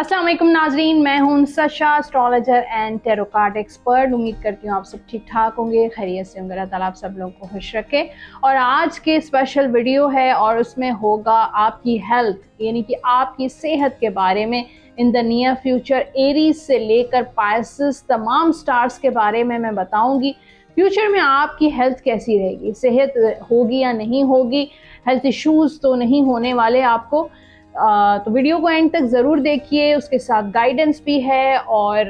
अस्सलाम वालेकुम नाजरीन, मैं हूं Sasha, astrologer and tarot card expert. उम्मीद करती हूँ आप सब ठीक ठाक होंगे, खैरियत से होंगे। अल्लाह ताला आप सब लोगों को खुश रखे। और आज के स्पेशल वीडियो है और उसमें होगा आपकी हेल्थ, यानी कि आपकी सेहत के बारे में in the near future. Aries से लेकर पाइसेस तमाम स्टार्स के बारे में मैं बताऊंगी। फ्यूचर में आपकी हेल्थ कैसी रहेगी, सेहत होगी या नहीं होगी, हेल्थ इश्यूज तो नहीं होने वाले आपको। तो वीडियो को एंड तक ज़रूर देखिए, उसके साथ गाइडेंस भी है। और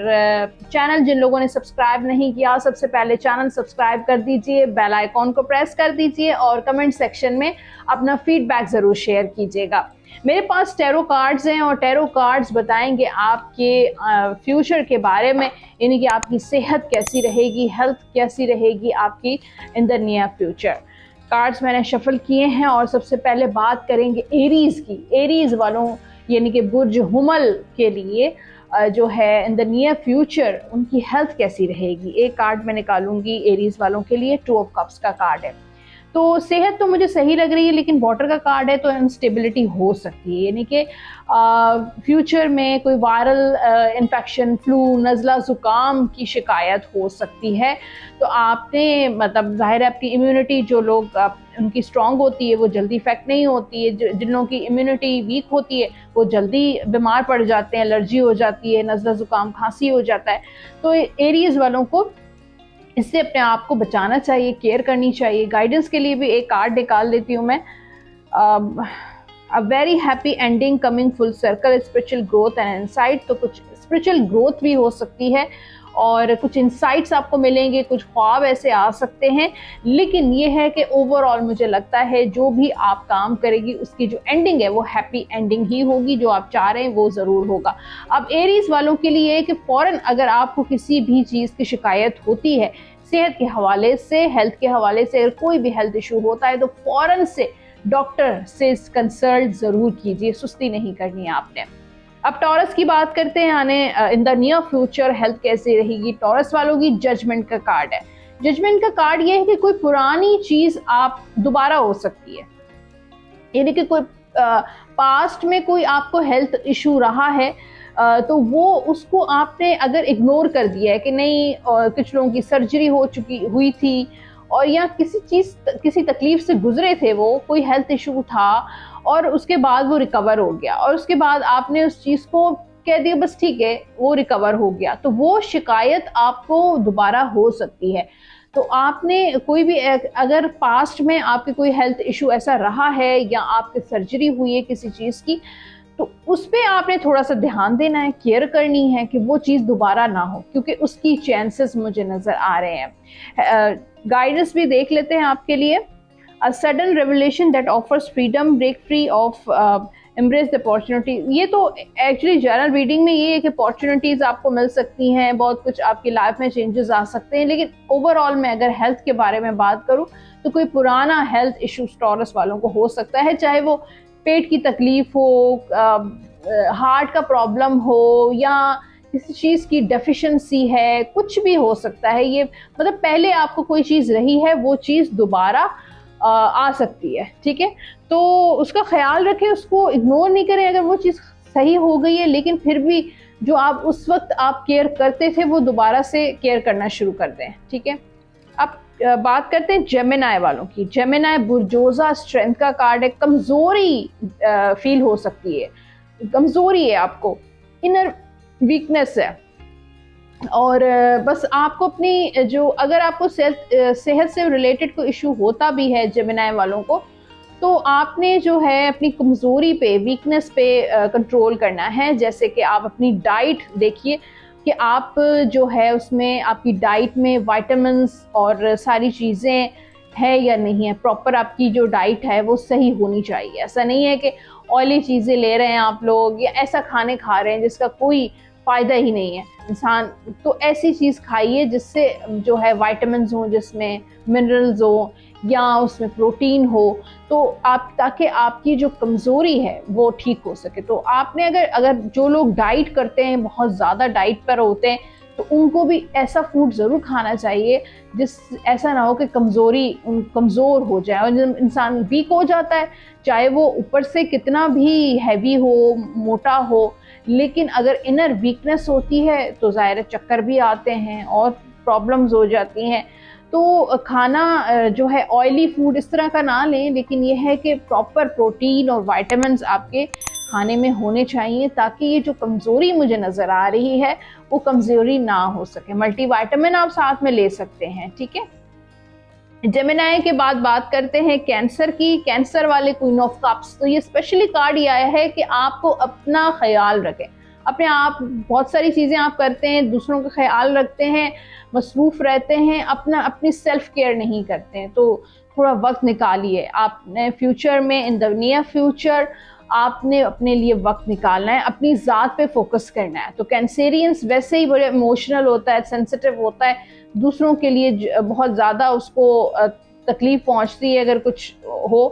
चैनल जिन लोगों ने सब्सक्राइब नहीं किया, सबसे पहले चैनल सब्सक्राइब कर दीजिए, बेल आइकॉन को प्रेस कर दीजिए और कमेंट सेक्शन में अपना फीडबैक ज़रूर शेयर कीजिएगा। मेरे पास टैरो कार्ड्स हैं और टैरो कार्ड्स बताएंगे आपके फ्यूचर के बारे में, यानी कि आपकी सेहत कैसी रहेगी, हेल्थ कैसी रहेगी आपकी in the near future. Cards मैंने शफल किए हैं और सबसे पहले बात करेंगे एरीज की। एरीज वालों यानी कि बुर्ज हुमल के लिए जो है इन द नियर फ्यूचर उनकी हेल्थ कैसी रहेगी। एक कार्ड मैं निकालूंगी एरीज वालों के लिए, 2 ऑफ कप्स का कार्ड है। तो सेहत तो मुझे सही लग रही है, लेकिन वाटर का कार्ड है तो इंस्टेबिलिटी हो सकती है, यानी कि फ्यूचर में कोई वायरल इन्फेक्शन, फ्लू, नज़ला, ज़ुकाम की शिकायत हो सकती है। तो आपने मतलब ज़ाहिर है आपकी इम्यूनिटी, जो लोग उनकी स्ट्रॉन्ग होती है वो जल्दी इफेक्ट नहीं होती है, जिन लोगों की इम्यूनिटी वीक होती है वो जल्दी बीमार पड़ जाते हैं, एलर्जी हो जाती है, नज़ला, ज़ुकाम, खांसी हो जाता है। तो एरीज वालों को इससे अपने आप को बचाना चाहिए, केयर करनी चाहिए। गाइडेंस के लिए भी एक कार्ड निकाल देती हूँ मैं। A very happy ending coming full circle, spiritual growth and insight. तो कुछ स्पिरिचुअल ग्रोथ भी हो सकती है और कुछ इंसाइट्स आपको मिलेंगे, कुछ ख्वाब ऐसे आ सकते हैं। लेकिन ये है कि ओवरऑल मुझे लगता है जो भी आप काम करेगी उसकी जो एंडिंग है वो हैप्पी एंडिंग ही होगी, जो आप चाह रहे हैं वो ज़रूर होगा। अब एरीज वालों के लिए कि फ़ौरन अगर आपको किसी भी चीज़ की शिकायत होती है, सेहत के हवाले से, हेल्थ के हवाले से, अगर कोई भी हेल्थ इशू होता है तो फ़ौरन से डॉक्टर से कंसल्ट ज़रूर कीजिए, सुस्ती नहीं करनी है आपने। अब टॉरस की बात करते हैं, यानी in the near future health कैसी रहेगी। टॉरस वालों की जजमेंट का कार्ड है। जजमेंट का कार्ड ये है कि कोई पुरानी चीज़ आप दोबारा हो सकती है, यानी कि कोई पास्ट में कोई आपको हेल्थ इशू रहा है तो वो उसको आपने अगर इग्नोर कर दिया है कि नहीं, कुछ लोगों की सर्जरी हुई थी और या किसी तकलीफ से गुजरे थे, वो कोई हेल्थ इशू था और उसके बाद वो रिकवर हो गया और उसके बाद आपने उस चीज़ को कह दिया बस ठीक है वो रिकवर हो गया, तो वो शिकायत आपको दोबारा हो सकती है। तो आपने कोई भी अगर पास्ट में आपके कोई हेल्थ इशू ऐसा रहा है या आपकी सर्जरी हुई है किसी चीज़ की, तो उस पर आपने थोड़ा सा ध्यान देना है, केयर करनी है कि वो चीज़ दोबारा ना हो, क्योंकि उसकी चांसेस मुझे नज़र आ रहे हैं। गाइडेंस भी देख लेते हैं आपके लिए। A sudden revelation that offers freedom, break free of, embrace the opportunity. ये तो एक्चुअली जनरल रीडिंग में ये है कि अपॉर्चुनिटीज़ आपको मिल सकती हैं, बहुत कुछ आपकी लाइफ में चेंजेस आ सकते हैं। लेकिन ओवरऑल मैं अगर हेल्थ के बारे में बात करूँ तो कोई पुराना हेल्थ इशू टॉरस वालों को हो सकता है, चाहे वो पेट की तकलीफ हो, हार्ट का प्रॉब्लम हो या किसी चीज़ की डेफिशिएंसी है, कुछ भी हो सकता है। ये मतलब पहले आपको कोई चीज़ रही है वो चीज़ दोबारा आ सकती है, ठीक है। तो उसका ख्याल रखें, उसको इग्नोर नहीं करें। अगर वो चीज़ सही हो गई है लेकिन फिर भी जो आप उस वक्त आप केयर करते थे वो दोबारा से केयर करना शुरू कर दें, ठीक है। अब बात करते हैं जेमिनाई वालों की। जेमिनाई बुर्जोजा स्ट्रेंथ का कार्ड है। कमज़ोरी फील हो सकती है, कमज़ोरी है आपको, इनर वीकनेस है और बस आपको अपनी जो, अगर आपको सेहत से रिलेटेड कोई इशू होता भी है जेमिनाई वालों को, तो आपने जो है अपनी कमज़ोरी पे, वीकनेस पे कंट्रोल करना है। जैसे कि आप अपनी डाइट देखिए कि आप जो है उसमें आपकी डाइट में विटामिन्स और सारी चीज़ें है या नहीं है, प्रॉपर आपकी जो डाइट है वो सही होनी चाहिए। ऐसा नहीं है कि ऑयली चीज़ें ले रहे हैं आप लोग या ऐसा खाने खा रहे हैं जिसका कोई फ़ायदा ही नहीं है इंसान। तो ऐसी चीज़ खाइए जिससे जो है विटामिन्स हों, जिसमें मिनरल्स हों या उसमें प्रोटीन हो, तो आप, ताकि आपकी जो कमज़ोरी है वो ठीक हो सके। तो आपने अगर जो लोग डाइट करते हैं, बहुत ज़्यादा डाइट पर होते हैं, तो उनको भी ऐसा फूड ज़रूर खाना चाहिए जिस ऐसा ना हो कि कमज़ोर हो जाए। और जब इंसान वीक हो जाता है, चाहे वो ऊपर से कितना भी हैवी हो, मोटा हो, लेकिन अगर इनर वीकनेस होती है तो ज़ाहिर चक्कर भी आते हैं और प्रॉब्लम्स हो जाती हैं। तो खाना जो है ऑयली फूड इस तरह का ना लें, लेकिन ये है कि प्रॉपर प्रोटीन और विटामिन्स आपके खाने में होने चाहिए, ताकि ये जो कमज़ोरी मुझे नज़र आ रही है वो कमज़ोरी ना हो सके। मल्टीविटामिन आप साथ में ले सकते हैं, ठीक है। जेमिनाई के बाद बात करते हैं कैंसर की। कैंसर वाले क्वीन ऑफ कप्स, तो ये स्पेशली कार्ड ये आया है कि आपको अपना ख्याल रखें। अपने आप बहुत सारी चीज़ें आप करते हैं, दूसरों का ख्याल रखते हैं, मसरूफ़ रहते हैं, अपनी सेल्फ केयर नहीं करते हैं। तो थोड़ा वक्त निकालिए आपने फ्यूचर में, इन द नियर फ्यूचर आपने अपने लिए वक्त निकालना है, अपनी ज़ात पे फोकस करना है। तो कैंसेरियंस वैसे ही बड़े इमोशनल होता है, सेंसिटिव होता है, दूसरों के लिए बहुत ज़्यादा उसको तकलीफ़ पहुंचती है अगर कुछ हो।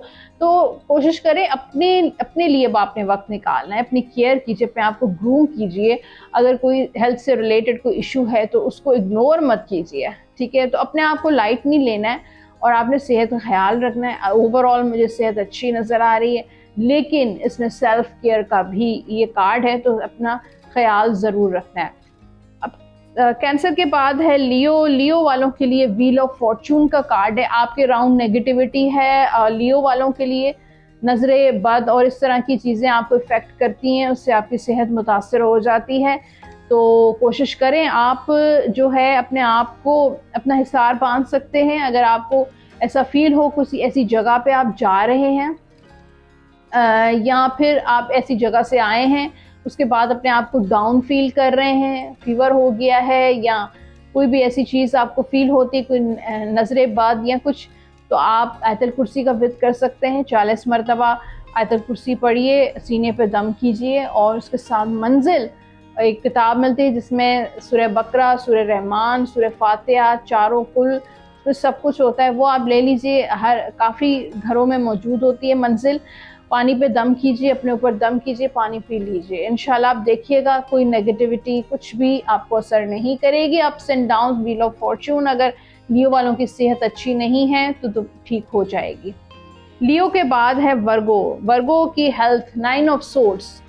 तो कोशिश करें अपने लिए आपने वक्त निकालना है, अपनी केयर कीजिए, अपने आप को ग्रूम कीजिए। अगर कोई हेल्थ से रिलेटेड कोई इशू है तो उसको इग्नोर मत कीजिए, ठीक है। तो अपने आप को लाइट नहीं लेना है और आपने सेहत का ख्याल रखना है। ओवरऑल मुझे सेहत अच्छी नज़र आ रही है, लेकिन इसमें सेल्फ केयर का भी ये कार्ड है, तो अपना ख्याल ज़रूर रखना है। अब कैंसर के बाद है लियो वालों के लिए व्हील ऑफ फॉर्चून का कार्ड है। आपके राउंड नेगेटिविटी है, लियो वालों के लिए नज़रे बद और इस तरह की चीज़ें आपको इफ़ेक्ट करती हैं, उससे आपकी सेहत मुतासर हो जाती है। तो कोशिश करें आप जो है अपने आप को अपना हिसार बांध सकते हैं। अगर आपको ऐसा फील हो किसी ऐसी जगह पे आप जा रहे हैं या फिर आप ऐसी जगह से आए हैं, उसके बाद अपने आप को डाउन फील कर रहे हैं, फीवर हो गया है या कोई भी ऐसी चीज़ आपको फील होती है, कोई नज़रे बाद या कुछ, तो आप आयतल कुर्सी का विद कर सकते हैं। 40 मरतबा आयतल कुर्सी पढ़िए, सीने पे दम कीजिए और उसके साथ मंजिल एक किताब मिलती है जिसमें सूरह बकरा, सूरह रहमान, सूरह फातिहा, चारों कुल तो सब कुछ होता है, वो आप ले लीजिए। काफ़ी घरों में मौजूद होती है मंजिल। पानी पे दम कीजिए, अपने ऊपर दम कीजिए, पानी पी लीजिए। इंशाल्लाह आप देखिएगा कोई नेगेटिविटी कुछ भी आपको असर नहीं करेगी। Ups and down, wheel of Fortune, अगर लियो वालों की सेहत अच्छी नहीं है तो ठीक हो जाएगी। लियो के बाद है वर्गो की health, 9 of swords.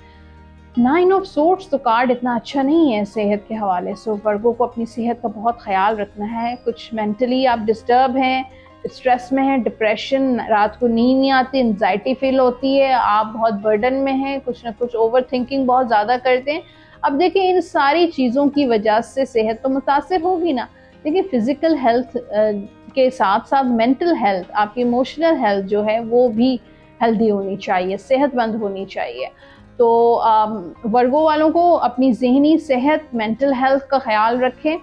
9 of swords तो कार्ड इतना अच्छा नहीं है सेहत के हवाले से। वर्गो को अपनी सेहत का बहुत ख्याल रखना है। कुछ मेंटली आप डिस्टर्ब हैं, स्ट्रेस में हैं, डिप्रेशन, रात को नींद नहीं आती, एंजाइटी फील होती है, आप बहुत बर्डन में हैं, कुछ ना कुछ ओवर थिंकिंग बहुत ज़्यादा करते हैं। अब देखिए इन सारी चीज़ों की वजह से सेहत तो मुतासिर होगी ना, लेकिन फ़िज़िकल हेल्थ के साथ साथ मेंटल हेल्थ, आपकी इमोशनल हेल्थ जो है वो भी हेल्दी होनी चाहिए, सेहतमंद होनी चाहिए। तो वर्गो वालों को अपनी ज़हनी सेहत, मेंटल हेल्थ का ख्याल रखें।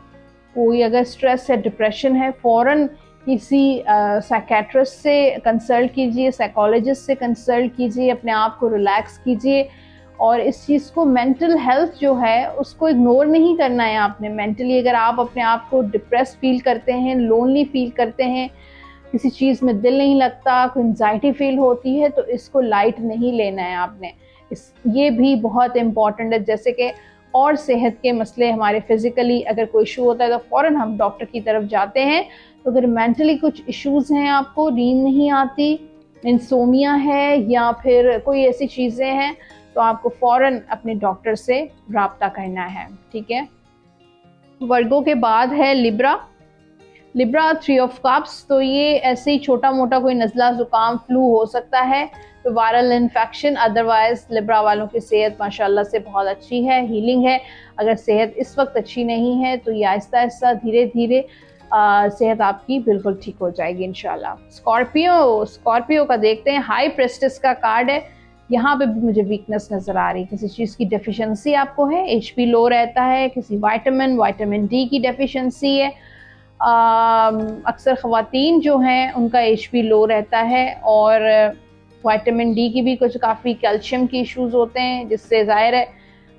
कोई अगर स्ट्रेस है, डिप्रेशन है, फ़ौरन किसी साइकेट्रिस्ट से कंसल्ट कीजिए, साइकोलॉजिस्ट से कंसल्ट कीजिए, अपने आप को रिलैक्स कीजिए। और इस चीज़ को, मेंटल हेल्थ जो है उसको इग्नोर नहीं करना है आपने। मेंटली अगर आप अपने आप को डिप्रेस फील करते हैं, लोनली फील करते हैं, किसी चीज़ में दिल नहीं लगता, कोई एंजाइटी फील होती है, तो इसको लाइट नहीं लेना है आपने। ये भी बहुत इम्पॉर्टेंट है। जैसे कि और सेहत के मसले हमारे, फिज़िकली अगर कोई इशू होता है तो फ़ौरन हम डॉक्टर की तरफ जाते हैं। तो अगर मेंटली कुछ इश्यूज़ हैं, आपको नींद नहीं आती, इंसोमिया है या फिर कोई ऐसी चीज़ें हैं, तो आपको फ़ौरन अपने डॉक्टर से रब्ता करना है, ठीक है। वर्गो के बाद है लिब्रा 3 ऑफ कप्स। तो ये ऐसे ही छोटा मोटा कोई नज़ला, ज़ुकाम, फ्लू हो सकता है, तो वायरल इन्फेक्शन। अदरवाइज लिब्रा वालों की सेहत माशाल्लाह से बहुत अच्छी है, हीलिंग है। अगर सेहत इस वक्त अच्छी नहीं है तो ये आहिस्ता आहिस्ता धीरे धीरे सेहत आपकी बिल्कुल ठीक हो जाएगी इंशाल्लाह। स्कॉर्पियो का देखते हैं। हाई प्रेस्टिस का कार्ड है। यहाँ पे भी मुझे वीकनेस नज़र आ रही है, किसी चीज़ की डेफिशिएंसी आपको है, HP लो रहता है, किसी विटामिन D की डेफिशिएंसी है। अक्सर ख़वातीन जो हैं उनका HP लो रहता है और विटामिन D की भी कुछ काफ़ी कैल्शियम की इश्यूज़ होते हैं, जिससे ज़ाहिर है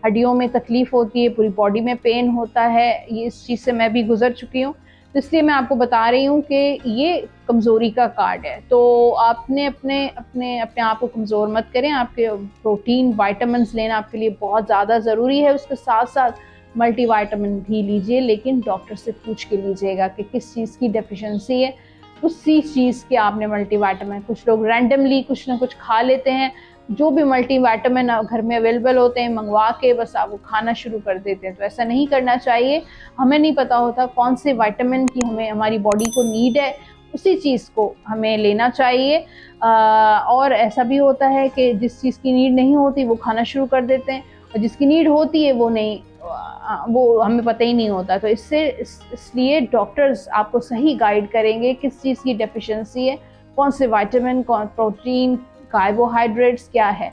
हड्डियों में तकलीफ़ होती है, पूरी बॉडी में पेन होता है। ये इस चीज़ से मैं भी गुजर चुकी हूँ, तो इसलिए मैं आपको बता रही हूँ कि ये कमज़ोरी का कार्ड है। तो आपने अपने आप को कमज़ोर मत करें। आपके प्रोटीन, विटामिन्स लेना आपके लिए बहुत ज़्यादा ज़रूरी है। उसके साथ साथ मल्टीविटामिन भी लीजिए, लेकिन डॉक्टर से पूछ के लीजिएगा कि किस चीज़ की डेफिशिएंसी है, उसी चीज़ के आपने मल्टीविटामिन। कुछ लोग रैंडमली कुछ ना कुछ खा लेते हैं, जो भी मल्टीविटामिन घर में अवेलेबल होते हैं मंगवा के बस आप वो खाना शुरू कर देते हैं, तो ऐसा नहीं करना चाहिए। हमें नहीं पता होता कौन से विटामिन की हमें हमारी बॉडी को नीड है, उसी चीज़ को हमें लेना चाहिए। और ऐसा भी होता है कि जिस चीज़ की नीड नहीं होती वो खाना शुरू कर देते हैं, और जिसकी नीड होती है वो नहीं, वो हमें पता ही नहीं होता। तो इसलिए डॉक्टर्स आपको सही गाइड करेंगे किस चीज़ की डेफिशिएंसी है, कौन से विटामिन, कौन प्रोटीन, कार्बोहाइड्रेट्स क्या है।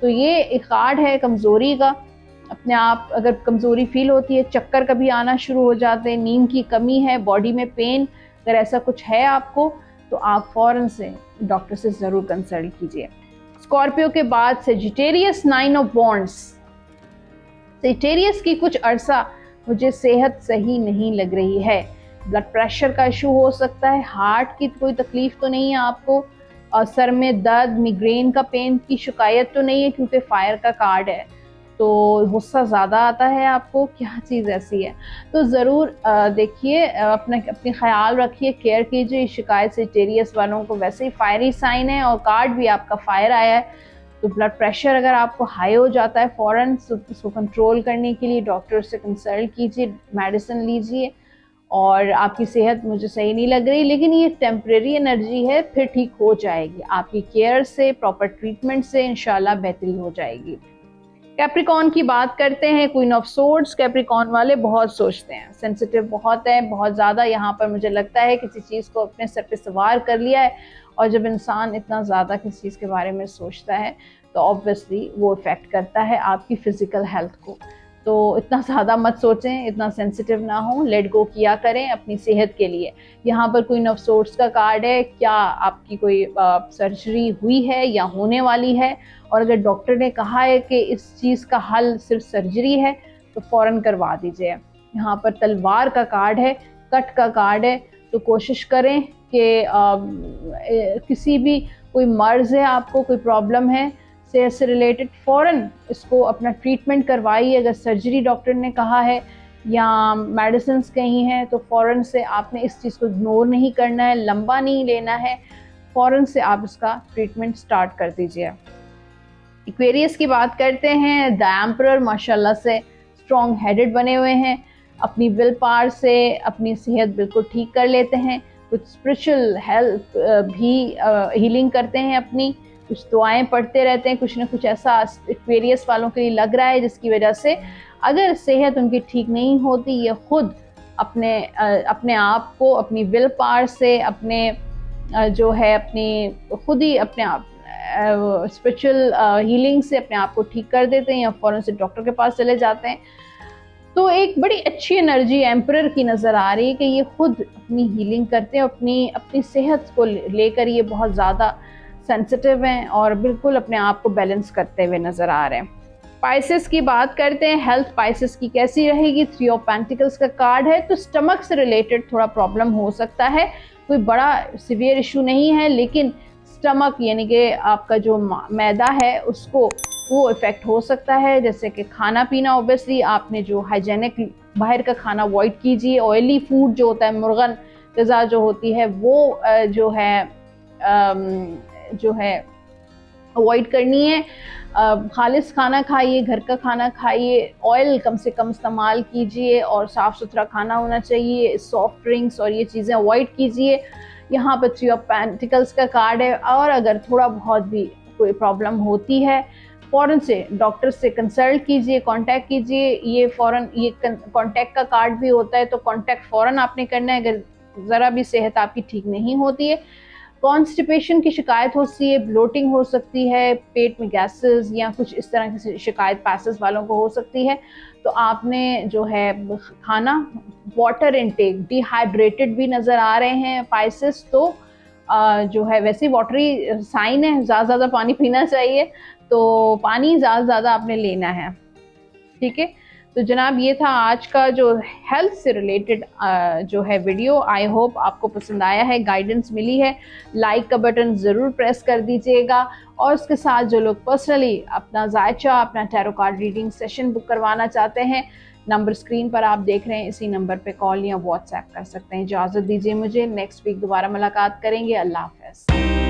तो ये एक कार्ड है कमज़ोरी का। अपने आप अगर कमज़ोरी फील होती है, चक्कर कभी आना शुरू हो जाते हैं, नींद की कमी है, बॉडी में पेन, अगर ऐसा कुछ है आपको तो आप फ़ौरन से डॉक्टर से ज़रूर कंसल्ट कीजिए। स्कॉर्पियो के बाद सेजिटेरियस, 9 ऑफ वॉन्ड्स। सेजिटेरियस की कुछ अरसा मुझे सेहत सही नहीं लग रही है। ब्लड प्रेशर का इशू हो सकता है, हार्ट की कोई तकलीफ तो नहीं है आपको, और सर में दर्द, मिग्रेन का पेन की शिकायत तो नहीं है, क्योंकि फायर का कार्ड है। तो गुस्सा ज़्यादा आता है आपको, क्या चीज़ ऐसी है? तो ज़रूर देखिए, अपनी ख्याल रखिए, केयर कीजिए। शिकायत सेजिटेरियस वालों को वैसे ही फायरी साइन है, और कार्ड भी आपका फायर आया है। तो ब्लड प्रेशर अगर आपको हाई हो जाता है, फ़ौरन उसको कंट्रोल करने के लिए डॉक्टर से कंसल्ट कीजिए, मेडिसिन लीजिए। और आपकी सेहत मुझे सही नहीं लग रही, लेकिन ये टेम्परेरी एनर्जी है, फिर ठीक हो जाएगी। आपकी केयर से, प्रॉपर ट्रीटमेंट से इंशाल्लाह बेहतरी हो जाएगी। कैप्रिकॉन की बात करते हैं, क्वीन ऑफ सोर्ड्स। कैप्रिकॉन वाले बहुत सोचते हैं, सेंसिटिव बहुत है, बहुत ज़्यादा। यहाँ पर मुझे लगता है किसी चीज़ को अपने सर पे सवार कर लिया है, और जब इंसान इतना ज़्यादा किसी चीज़ के बारे में सोचता है तो ऑब्वियसली वो इफ़ेक्ट करता है आपकी फ़िज़िकल हेल्थ को। तो इतना ज़्यादा मत सोचें, इतना सेंसिटिव ना हो, लेट गो किया करें अपनी सेहत के लिए। यहाँ पर क्वीन ऑफ सोर्ड्स का कार्ड है, क्या आपकी कोई सर्जरी हुई है या होने वाली है? और अगर डॉक्टर ने कहा है कि इस चीज़ का हल सिर्फ सर्जरी है तो फ़ौरन करवा दीजिए। यहाँ पर तलवार का कार्ड है, कट का कार्ड है। तो कोशिश करें कि किसी भी कोई मर्ज़ है आपको, कोई प्रॉब्लम है सेहत से रिलेटेड, फ़ौरन इसको अपना ट्रीटमेंट करवाइए। अगर सर्जरी डॉक्टर ने कहा है या मेडिसिन कहीं हैं तो फ़ौरन से आपने इस चीज़ को इग्नोर नहीं करना है, लंबा नहीं लेना है, फ़ौरन से आप इसका ट्रीटमेंट स्टार्ट कर दीजिए। एक्वेरियस की बात करते हैं, द एम्परर माशाल्लाह से स्ट्रॉन्ग हेडेड बने हुए हैं, अपनी विल पावर से अपनी सेहत बिल्कुल ठीक कर लेते हैं, कुछ स्पिरिचुअल हेल्प भी हीलिंग करते हैं अपनी, कुछ दुआएं पढ़ते रहते हैं, कुछ ना कुछ ऐसा एक्वेरियस वालों के लिए लग रहा है जिसकी वजह से अगर सेहत उनकी ठीक नहीं होती, ये खुद अपने आप को अपनी विल पावर से, अपने जो है अपनी खुद ही अपने आप स्पिरिचुअल हीलिंग से अपने आप को ठीक कर देते हैं, या फ़ौरन से डॉक्टर के पास चले जाते हैं। तो एक बड़ी अच्छी एनर्जी एम्परर की नज़र आ रही है कि ये खुद अपनी हीलिंग करते हैं, अपनी सेहत को लेकर ये बहुत ज़्यादा सेंसिटिव हैं और बिल्कुल अपने आप को बैलेंस करते हुए नज़र आ रहे हैं। पाइसेस की बात करते हैं, हेल्थ पाइसेस की कैसी रहेगी? 3 ऑफ पेंटिकल्स का कार्ड है। तो स्टमक से रिलेटेड थोड़ा प्रॉब्लम हो सकता है, कोई बड़ा सीवियर इशू नहीं है, लेकिन स्टमक यानी कि आपका जो मैदा है उसको वो इफ़ेक्ट हो सकता है। जैसे कि खाना पीना, ऑब्वियसली आपने जो हाइजेनिक बाहर का खाना अवॉइड कीजिए, ऑयली फूड जो होता है, मुर्गन ग़िज़ा जो होती है वो जो है अवॉइड करनी है। खालिस खाना खाइए, घर का खाना खाइए, ऑयल कम से कम इस्तेमाल कीजिए, और साफ़ सुथरा खाना होना चाहिए। सॉफ्ट ड्रिंक्स और ये चीज़ें अवॉइड कीजिए। यहाँ पर 3 ऑफ पेंटिकल्स का कार्ड है, और अगर थोड़ा बहुत भी कोई प्रॉब्लम होती है फ़ौरन से डॉक्टर से कंसल्ट कीजिए, कांटेक्ट कीजिए। ये फ़ौरन ये कांटेक्ट का कार्ड भी होता है, तो कांटेक्ट फ़ौरन आपने करना है अगर ज़रा भी सेहत आपकी ठीक नहीं होती है। कॉन्स्टिपेशन की शिकायत होती है, ब्लोटिंग हो सकती है, पेट में गैसेस या कुछ इस तरह की शिकायत पैसेस वालों को हो सकती है, तो आपने जो है खाना, वाटर इनटेक, डिहाइड्रेटेड भी नज़र आ रहे हैं पाइसेस, तो जो है वैसे वाटरी साइन है, ज़्यादा पानी पीना चाहिए, तो पानी ज़्यादा आपने लेना है। ठीक है, तो जनाब ये था आज का जो हेल्थ से रिलेटेड जो है वीडियो। आई होप आपको पसंद आया है, गाइडेंस मिली है। लाइक का बटन ज़रूर प्रेस कर दीजिएगा, और उसके साथ जो लोग पर्सनली अपना जायचा, अपना tarot card reading session book करवाना चाहते हैं नंबर स्क्रीन पर आप देख रहे हैं, इसी नंबर पे कॉल या व्हाट्सएप कर सकते हैं। इजाज़त दीजिए मुझे, नेक्स्ट वीक दोबारा मुलाकात करेंगे। अल्लाह हाफ़िज़।